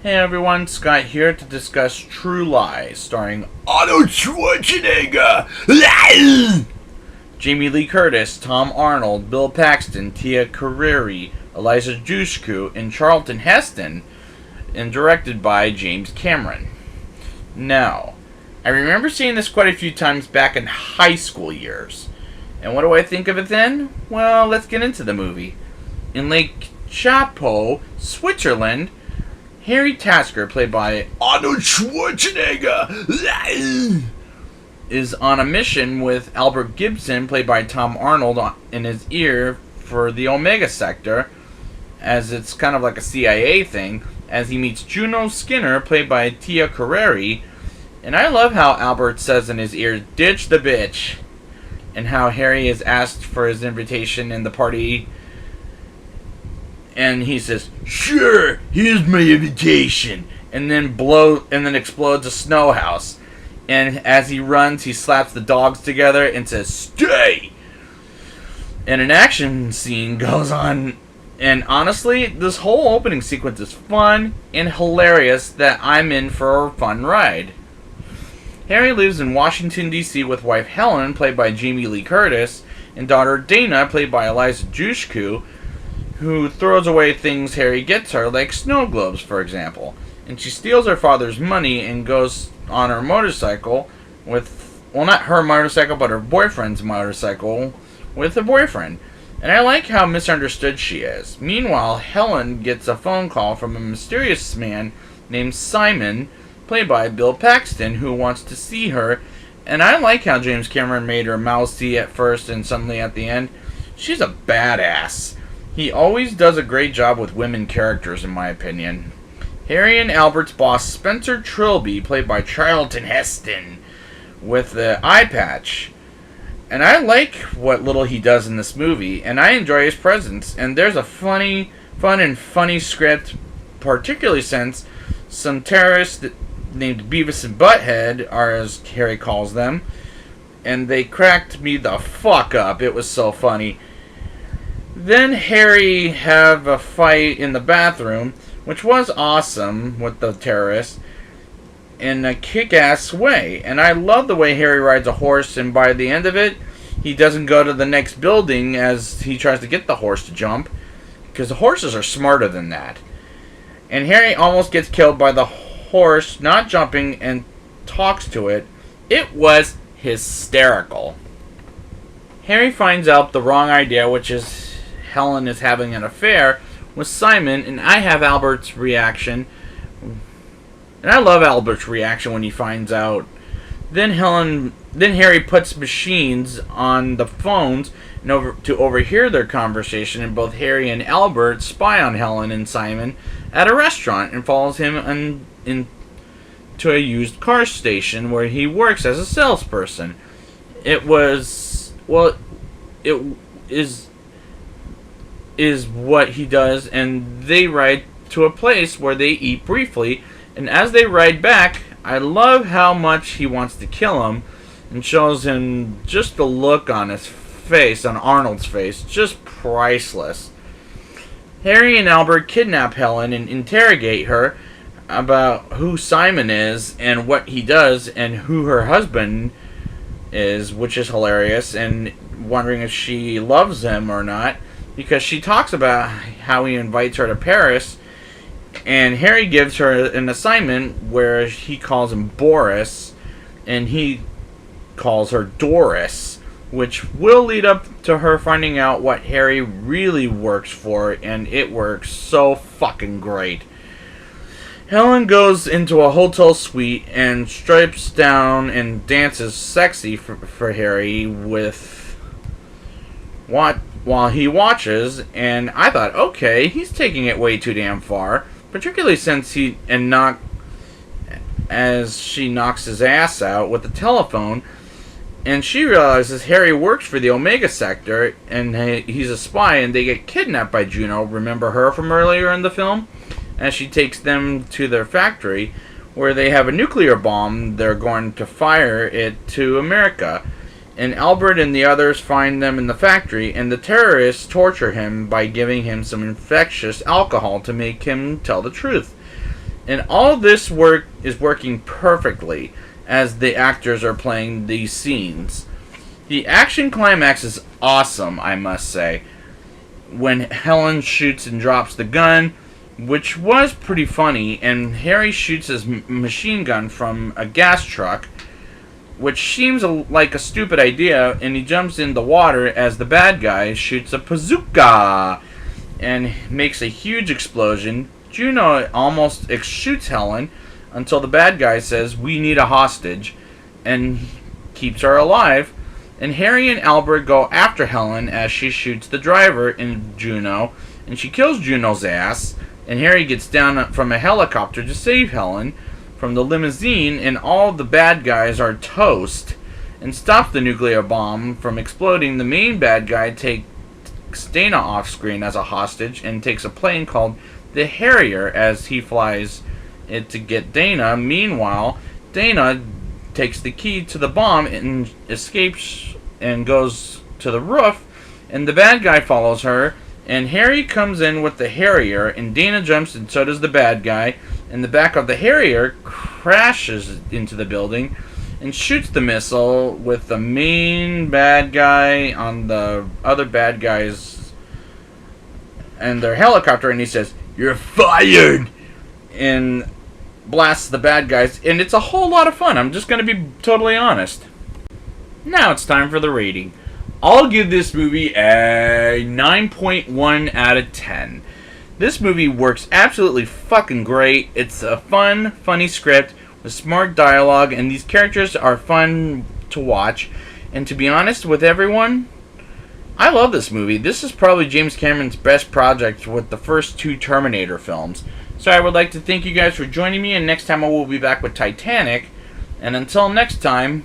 Hey everyone, Scott here to discuss True Lies, starring Arnold Schwarzenegger, Jamie Lee Curtis, Tom Arnold, Bill Paxton, Tia Carrere, Eliza Dushku, and Charlton Heston, and directed by James Cameron. Now, I remember seeing this quite a few times back in high school years. And what do I think of it then? Well, let's get into the movie. In Lake Chapeau, Switzerland, Harry Tasker, played by Arnold Schwarzenegger, is on a mission with Albert Gibson, played by Tom Arnold, in his ear for the Omega Sector, as it's kind of like a CIA thing, as he meets Juno Skinner, played by Tia Carrere. And I love how Albert says in his ear, "Ditch the bitch," and how Harry is asked for his invitation in the party, and he says, "Sure, here's my invitation," and then explodes a snow house. And as he runs, he slaps the dogs together and says, "Stay!" And an action scene goes on. And honestly, this whole opening sequence is fun and hilarious that I'm in for a fun ride. Harry lives in Washington, D.C. with wife Helen, played by Jamie Lee Curtis, and daughter Dana, played by Eliza Dushku, who throws away things Harry gets her, like snow globes, for example. And she steals her father's money and goes on her motorcycle with, well, not her motorcycle, but her boyfriend's motorcycle with a boyfriend. And I like how misunderstood she is. Meanwhile, Helen gets a phone call from a mysterious man named Simon, played by Bill Paxton, who wants to see her. And I like how James Cameron made her mousy at first and suddenly at the end. She's a badass. He always does a great job with women characters, in my opinion. Harry and Albert's boss, Spencer Trilby, played by Charlton Heston, with the eye patch. And I like what little he does in this movie, and I enjoy his presence. And there's a fun and funny script, particularly since some terrorists named Beavis and Butthead, are as Harry calls them, and they cracked me the fuck up. It was so funny. Then Harry have a fight in the bathroom, which was awesome with the terrorists, in a kick-ass way. And I love the way Harry rides a horse, and by the end of it, he doesn't go to the next building as he tries to get the horse to jump, because the horses are smarter than that. And Harry almost gets killed by the horse not jumping and talks to it. It was hysterical. Harry finds out the wrong idea, which is Helen is having an affair with Simon, and I have Albert's reaction. And I love Albert's reaction when he finds out. Then Harry puts machines on the phones to overhear their conversation, and both Harry and Albert spy on Helen and Simon at a restaurant and follows him into a used car station where he works as a salesperson. It is what he does, and they ride to a place where they eat briefly, and as they ride back, I love how much he wants to kill him, and shows him just the look on his face, on Arnold's face, just priceless. Harry and Albert kidnap Helen and interrogate her about who Simon is and what he does and who her husband is, which is hilarious, and wondering if she loves him or not, because she talks about how he invites her to Paris, and Harry gives her an assignment where he calls him Boris, and he calls her Doris, which will lead up to her finding out what Harry really works for, and it works so fucking great. Helen goes into a hotel suite and strips down and dances sexy for Harry while he watches, and I thought, okay, he's taking it way too damn far, particularly since she knocks his ass out with the telephone, and she realizes Harry works for the Omega Sector, and he's a spy, and they get kidnapped by Juno, remember her from earlier in the film, as she takes them to their factory, where they have a nuclear bomb. They're going to fire it to America. And Albert and the others find them in the factory, and the terrorists torture him by giving him some infectious alcohol to make him tell the truth. And all this work is working perfectly as the actors are playing these scenes. The action climax is awesome, I must say. When Helen shoots and drops the gun, which was pretty funny, and Harry shoots his machine gun from a gas truck, which seems like a stupid idea, and he jumps in the water as the bad guy shoots a bazooka and makes a huge explosion. Juno almost shoots Helen until the bad guy says, "We need a hostage," and keeps her alive. And Harry and Albert go after Helen as she shoots the driver in Juno, and she kills Juno's ass. And Harry gets down from a helicopter to save Helen from the limousine, and all the bad guys are toast and stop the nuclear bomb from exploding. The main bad guy takes Dana off screen as a hostage and takes a plane called the Harrier as he flies it to get Dana. Meanwhile, Dana takes the key to the bomb and escapes and goes to the roof, and the bad guy follows her, and Harry comes in with the Harrier, and Dana jumps, and so does the bad guy, and the back of the Harrier crashes into the building and shoots the missile with the main bad guy on the other bad guys and their helicopter, and he says, "You're fired!" and blasts the bad guys, and it's a whole lot of fun. I'm just going to be totally honest. Now it's time for the rating. I'll give this movie a 9.1 out of 10. This movie works absolutely fucking great. It's a fun, funny script with smart dialogue, and these characters are fun to watch. And to be honest with everyone, I love this movie. This is probably James Cameron's best project with the first two Terminator films. So I would like to thank you guys for joining me, and next time I will be back with Titanic. And until next time...